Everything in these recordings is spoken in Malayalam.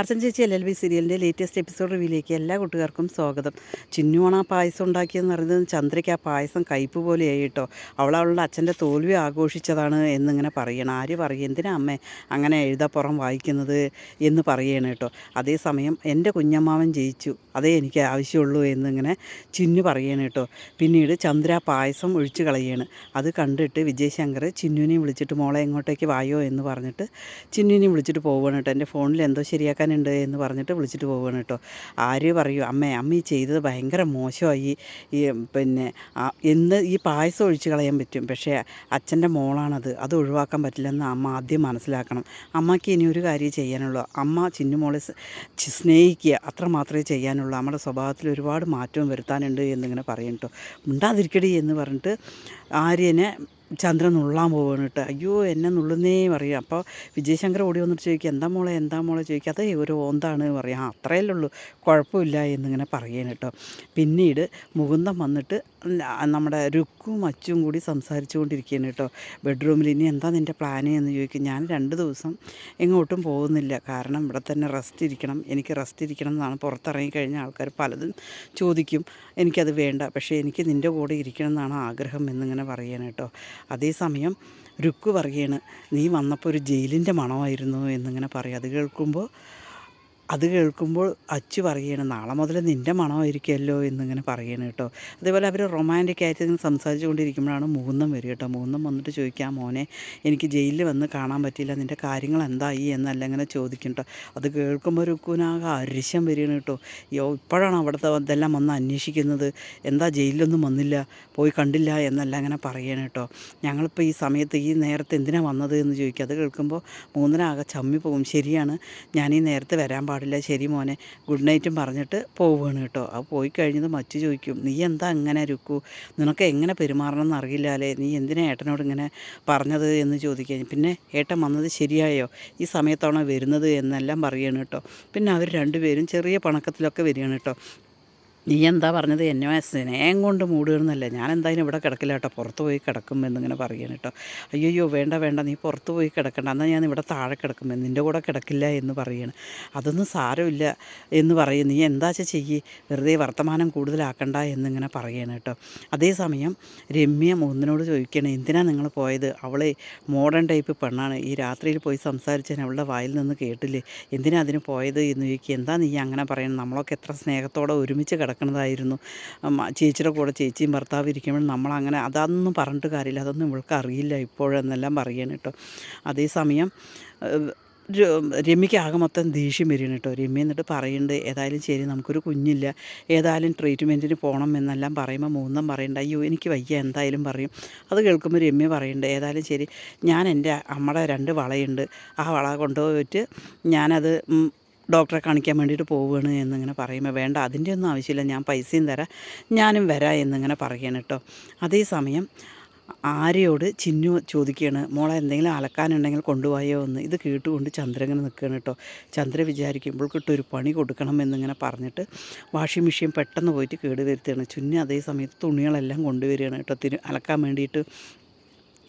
അർച്ചന ചേച്ചി LLB സീരിയലിൻ്റെ ലേറ്റസ്റ്റ് എപ്പിസോഡ് റിവ്യൂയിലേക്ക് എല്ലാ കൂട്ടുകാർക്കും സ്വാഗതം. ചിന്നുവാണ് ആ പായസം ഉണ്ടാക്കിയെന്ന് പറയുന്നത്. ചന്ദ്രയ്ക്ക് ആ പായസം കയ്പ്പ് പോലെയായി കേട്ടോ. അവളുടെ അച്ഛൻ്റെ തോൽവി ആഘോഷിച്ചതാണ് എന്നിങ്ങനെ പറയണം. ആര് പറയും, എന്തിനാ അമ്മേ അങ്ങനെ എഴുതപ്പുറം വായിക്കുന്നത് എന്ന് പറയണം കേട്ടോ. അതേസമയം എൻ്റെ കുഞ്ഞമ്മാവൻ ജയിച്ചു, അതേ എനിക്ക് ആവശ്യമുള്ളൂ എന്നിങ്ങനെ ചിന്നു പറയണം കേട്ടോ. പിന്നീട് ചന്ദ്ര ആ പായസം ഒഴിച്ച് കളയാണ്. അത് കണ്ടിട്ട് വിജയശങ്കർ ചിന്നുവിനെയും വിളിച്ചിട്ട് മോളെ എങ്ങോട്ടേക്ക് വായോ എന്ന് പറഞ്ഞിട്ട് ചിന്നുവിനെയും വിളിച്ചിട്ട് പോവുകയാണ് കേട്ടോ. എൻ്റെ ഫോണിൽ എന്തോ ശരിയാക്കാനുണ്ട് എന്ന് പറഞ്ഞിട്ട് വിളിച്ചിട്ട് പോവുകയാണ് കേട്ടോ. ആര് പറയൂ, അമ്മ ഈ ചെയ്തത് ഭയങ്കര മോശമായി. ഈ പിന്നെ എന്ന് ഈ പായസം ഒഴിച്ച് കളയാൻ പറ്റും, പക്ഷേ അച്ഛൻ്റെ മോളാണത്, അത് ഒഴിവാക്കാൻ പറ്റില്ലെന്ന് അമ്മ ആദ്യം മനസ്സിലാക്കണം. അമ്മയ്ക്ക് ഇനി ഒരു കാര്യം ചെയ്യാനുള്ളൂ, അമ്മ ചിന്നുമോളെ സ്നേഹിക്കുക, അത്ര മാത്രമേ ചെയ്യാനുള്ളൂ. നമ്മുടെ സ്വഭാവത്തിൽ ഒരുപാട് മാറ്റവും വരുത്താനുണ്ട് എന്നിങ്ങനെ പറയും കേട്ടോ. മിണ്ടാതിരിക്കടി എന്ന് പറഞ്ഞിട്ട് ആര്യനെ ചന്ദ്രൻ നുള്ളാൻ പോവുകയാണ് കേട്ടോ. അയ്യോ എന്നെ നുള്ളുന്നേ പറയും. അപ്പോൾ വിജയശങ്കർ ഓടി വന്നിട്ട് ചോദിക്കുക, എന്താ മോളെ ചോദിക്കുക. അതേ ഒരു ഓന്താണ് പറയാം. അത്രയല്ലേ ഉള്ളൂ, കുഴപ്പമില്ല എന്നിങ്ങനെ പറയുകയാണ് കേട്ടോ. പിന്നീട് മുകുന്ദം വന്നിട്ട് നമ്മുടെ രുക്കും അച്ചും കൂടി സംസാരിച്ചു കൊണ്ടിരിക്കുകയാണ് കേട്ടോ ബെഡ്റൂമിൽ. ഇനി എന്താ നിൻ്റെ പ്ലാന് എന്ന് ചോദിക്കും. ഞാൻ 2 ദിവസം എങ്ങോട്ടും പോകുന്നില്ല, കാരണം ഇവിടെ തന്നെ എനിക്ക് റെസ്റ്റ് ഇരിക്കണം എന്നാണ്. പുറത്തിറങ്ങിക്കഴിഞ്ഞാൽ ആൾക്കാർ പലതും ചോദിക്കും, എനിക്കത് വേണ്ട, പക്ഷേ എനിക്ക് നിൻ്റെ കൂടെ ഇരിക്കണം എന്നാണ് ആഗ്രഹം എന്നിങ്ങനെ പറയാണ് കേട്ടോ. അതേസമയം രുക്ക് പറയുകയാണ്, നീ വന്നപ്പോൾ ഒരു ജയിലിൻ്റെ മണമായിരുന്നു എന്നിങ്ങനെ പറയും. അത് കേൾക്കുമ്പോൾ അച്ചു പറയുകയാണ്, നാളെ മുതൽ നിൻ്റെ മണമായിരിക്കുമല്ലോ എന്നിങ്ങനെ പറയണം കേട്ടോ. അതേപോലെ അവർ റൊമാൻറ്റിക് ആയിട്ട് ഇങ്ങനെ സംസാരിച്ചു കൊണ്ടിരിക്കുമ്പോഴാണ് മുകുന്ദം വരിക കേട്ടോ. മുകുന്ദം വന്നിട്ട് ചോദിക്കാം, മോനെ എനിക്ക് ജയിലിൽ വന്ന് കാണാൻ പറ്റിയില്ല, നിൻ്റെ കാര്യങ്ങൾ എന്തായി എന്നല്ല ഇങ്ങനെ ചോദിക്കും കേട്ടോ. അത് കേൾക്കുമ്പോൾ രുക്കുനാകെ അരിശം വരികയാണ് കേട്ടോ. ഇപ്പോഴാണ് അവിടുത്തെ ഇതെല്ലാം വന്ന് അന്വേഷിക്കുന്നത്, എന്താ ജയിലിലൊന്നും വന്നില്ല, പോയി കണ്ടില്ല എന്നല്ല അങ്ങനെ പറയണം കേട്ടോ. ഞങ്ങളിപ്പോൾ ഈ സമയത്ത് ഈ നേരത്തെ എന്തിനാണ് വന്നത് എന്ന് ചോദിക്കുക. അത് കേൾക്കുമ്പോൾ മൂന്നിനാകെ ചമ്മി പോകും. ശരിയാണ്, ഞാൻ ഈ നേരത്തെ വരാൻ പാടില്ല, ശരി മോനെ, ഗുഡ് നൈറ്റും പറഞ്ഞിട്ട് പോവുകയാണ് കേട്ടോ. അത് പോയി കഴിഞ്ഞത് മച്ചു ചോദിക്കും, നീ എന്താ അങ്ങനെ രുക്കു, നിനക്ക് എങ്ങനെ പെരുമാറണം എന്ന് അറിയില്ലാലേ, നീ എന്തിനാ ഏട്ടനോട് ഇങ്ങനെ പറഞ്ഞത് എന്ന് ചോദിക്കുക. പിന്നെ ഏട്ടൻ വന്നത് ശരിയായോ, ഈ സമയത്താണോ വരുന്നത് എന്നെല്ലാം പറയുകയാണ് കേട്ടോ. പിന്നെ അവർ രണ്ടുപേരും ചെറിയ പണക്കത്തിലൊക്കെ വരികയാണ് കേട്ടോ. നീ എന്താ പറഞ്ഞത്, എന്നെ സ്നേഹം കൊണ്ട് മൂടുകയെന്നല്ല, ഞാൻ എന്തായാലും ഇവിടെ കിടക്കില്ല കേട്ടോ, പുറത്ത് പോയി കിടക്കും എന്നിങ്ങനെ പറയണം കേട്ടോ. അയ്യോ വേണ്ട, നീ പുറത്ത് പോയി കിടക്കണ്ട, എന്നാൽ ഞാൻ ഇവിടെ താഴെ കിടക്കും, നിൻ്റെ കൂടെ കിടക്കില്ല എന്ന് പറയണം. അതൊന്നും സാരമില്ല എന്ന് പറയും, നീ എന്താ ചെയ്യ്, വെറുതെ വർത്തമാനം കൂടുതലാക്കണ്ട എന്നിങ്ങനെ പറയണം കേട്ടോ. അതേസമയം രമ്യ മൂന്നിനോട് ചോദിക്കണം, എന്തിനാ നിങ്ങൾ പോയത്, അവളെ മോഡേൺ ടൈപ്പ് പെണ്ണാണ്, ഈ രാത്രിയിൽ പോയി സംസാരിച്ചാൽ അവളുടെ വായിൽ നിന്ന് കേട്ടില്ലേ, എന്തിനാ അതിന് പോയത് എന്ന് ചോദിക്കുക. എന്താ നീ അങ്ങനെ പറയണം, നമ്മളൊക്കെ എത്ര സ്നേഹത്തോടെ ഒരുമിച്ച് കിടക്കുന്നതായിരുന്നു, ചേച്ചിയുടെ കൂടെ ചേച്ചിയും ഭർത്താവ് ഇരിക്കുമ്പോൾ നമ്മളങ്ങനെ അതൊന്നും പറഞ്ഞിട്ട് കാര്യമില്ല, അതൊന്നും ഇവൾക്ക് അറിയില്ല ഇപ്പോഴെന്നെല്ലാം പറയണം കേട്ടോ. അതേസമയം രമ്യയ്ക്ക് ആകെ മൊത്തം ദേഷ്യം വരികയാണ് കേട്ടോ. രമ്യ എന്നിട്ട് പറയുന്നുണ്ട്, ഏതായാലും ശരി, നമുക്കൊരു കുഞ്ഞില്ല, ഏതായാലും ട്രീറ്റ്മെൻറ്റിന് പോകണം എന്നെല്ലാം പറയുമ്പോൾ മൂന്നും പറയണ്ട, അയ്യോ എനിക്ക് വയ്യ എന്തായാലും പറയും. അത് കേൾക്കുമ്പോൾ രമ്യ പറയുന്നുണ്ട്, ഏതായാലും ശരി, ഞാൻ എൻ്റെ അമ്മയുടെ 2 വളയുണ്ട്, ആ വള കൊണ്ടുപോയിട്ട് ഞാനത് ഡോക്ടറെ കാണിക്കാൻ വേണ്ടിയിട്ട് പോവുകയാണ് എന്നിങ്ങനെ പറയുമ്പോൾ, വേണ്ട അതിൻ്റെ ഒന്നും ആവശ്യമില്ല, ഞാൻ പൈസയും തരാം, ഞാനും വരാം എന്നിങ്ങനെ പറയണം കേട്ടോ. അതേസമയം ആര്യയോട് ചിന്നു ചോദിക്കുകയാണ്, മോളെ എന്തെങ്കിലും അലക്കാനുണ്ടെങ്കിൽ കൊണ്ടുപോയോ എന്ന്. ഇത് കേട്ടുകൊണ്ട് ചന്ദ്ര ഇങ്ങനെ നിൽക്കുകയാണ് കേട്ടോ. ചന്ദ്ര വിചാരിക്കുമ്പോൾ കിട്ടൊരു പണി കൊടുക്കണം എന്നിങ്ങനെ പറഞ്ഞിട്ട് വാഷിംഗ് മെഷീൻ പെട്ടെന്ന് പോയിട്ട് കേടുവരുത്തുകയാണ്. ചിന്നു അതേ സമയത്ത് തുണികളെല്ലാം കൊണ്ടുവരികയാണ് കേട്ടോ അലക്കാൻ വേണ്ടിയിട്ട്.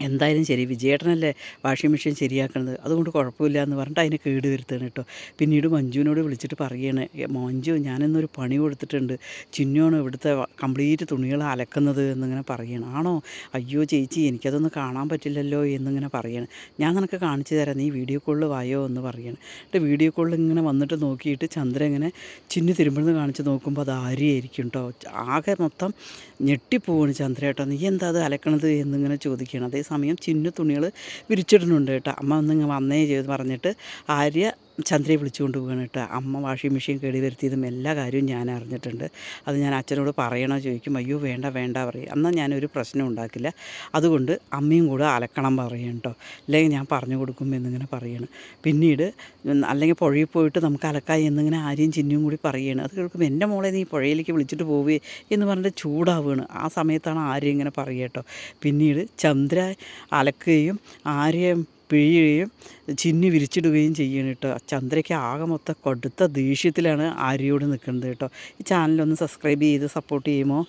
എന്തായാലും ശരി, വിജയേട്ടനല്ലേ വാഷിംഗ് മെഷീൻ ശരിയാക്കണത്, അതുകൊണ്ട് കുഴപ്പമില്ല എന്ന് പറഞ്ഞിട്ട് അതിനെ കേട് വരുത്തുകയാണ് കേട്ടോ. പിന്നീട് മഞ്ജുവിനോട് വിളിച്ചിട്ട് പറയുകയാണ്, മഞ്ജു ഞാനിന്നൊരു പണി കൊടുത്തിട്ടുണ്ട്, ചിന്നുവാണ് ഇവിടുത്തെ കംപ്ലീറ്റ് തുണികൾ അലക്കുന്നത് എന്നിങ്ങനെ പറയണം. ആണോ, അയ്യോ ചേച്ചി എനിക്കതൊന്നും കാണാൻ പറ്റില്ലല്ലോ എന്നിങ്ങനെ പറയണം. ഞാൻ നിനക്ക് കാണിച്ചു തരാം, നീ വീഡിയോ കോളിൽ വായോ എന്ന് പറയണം. എന്നിട്ട് വീഡിയോ കോളിൽ ഇങ്ങനെ വന്നിട്ട് നോക്കിയിട്ട് ചന്ദ്ര ഇങ്ങനെ ചിന്നു തിരുമ്പെന്ന് കാണിച്ച് നോക്കുമ്പോൾ അത് ആര്യയായിരിക്കും കേട്ടോ. ആകെ മൊത്തം ഞെട്ടിപ്പോവാണ് ചന്ദ്ര കേട്ടോ. നീ എന്താ അത് അലക്കണത് എന്നിങ്ങനെ ചോദിക്കുകയാണ്. അതേസമയം ചിന്നു തുണികൾ വിരിച്ചിടുന്നുണ്ട് കേട്ടോ. അമ്മ ഒന്നിങ്ങനെ വന്നേ ചെയ്ത് പറഞ്ഞിട്ട് ആര്യ ചന്ദ്രയെ വിളിച്ചുകൊണ്ട് പോവുകയാണ് കേട്ടോ. അമ്മ വാഷിംഗ് മെഷീൻ കേടി വരുത്തിയതും എല്ലാ കാര്യവും ഞാൻ അറിഞ്ഞിട്ടുണ്ട്, അത് ഞാൻ അച്ഛനോട് പറയണോ ചോദിക്കും. അയ്യോ വേണ്ട പറയും. എന്നാൽ ഞാനൊരു പ്രശ്നം ഉണ്ടാക്കില്ല, അതുകൊണ്ട് അമ്മയും കൂടെ അലക്കണം പറയും കേട്ടോ, അല്ലെങ്കിൽ ഞാൻ പറഞ്ഞു കൊടുക്കും എന്നിങ്ങനെ പറയണം. പിന്നീട് അല്ലെങ്കിൽ പുഴയിൽ പോയിട്ട് നമുക്ക് അലക്കായി എന്നിങ്ങനെ ആര്യയും ചിന്നും കൂടി പറയുകയാണ്. അത് കേൾക്കുമ്പോൾ എൻ്റെ മോളെ നീ പുഴയിലേക്ക് വിളിച്ചിട്ട് പോവുകയെ എന്ന് പറഞ്ഞിട്ട് ചൂടാവുകയാണ്. ആ സമയത്താണ് ആര്യ ഇങ്ങനെ പറയുക കേട്ടോ. പിന്നീട് ചന്ദ്ര അലക്കുകയും ആര്യ പിഴിയുകയും ചിന്നി വിരിച്ചിടുകയും ചെയ്യണം കേട്ടോ. ചന്ദ്രയ്ക്ക് ആകെ മൊത്തം കൊടുത്ത ദേഷ്യത്തിലാണ് ആര്യയോട് നിൽക്കുന്നത് കേട്ടോ. ഈ ചാനലൊന്ന് സബ്സ്ക്രൈബ് ചെയ്ത് സപ്പോർട്ട് ചെയ്യുമോ?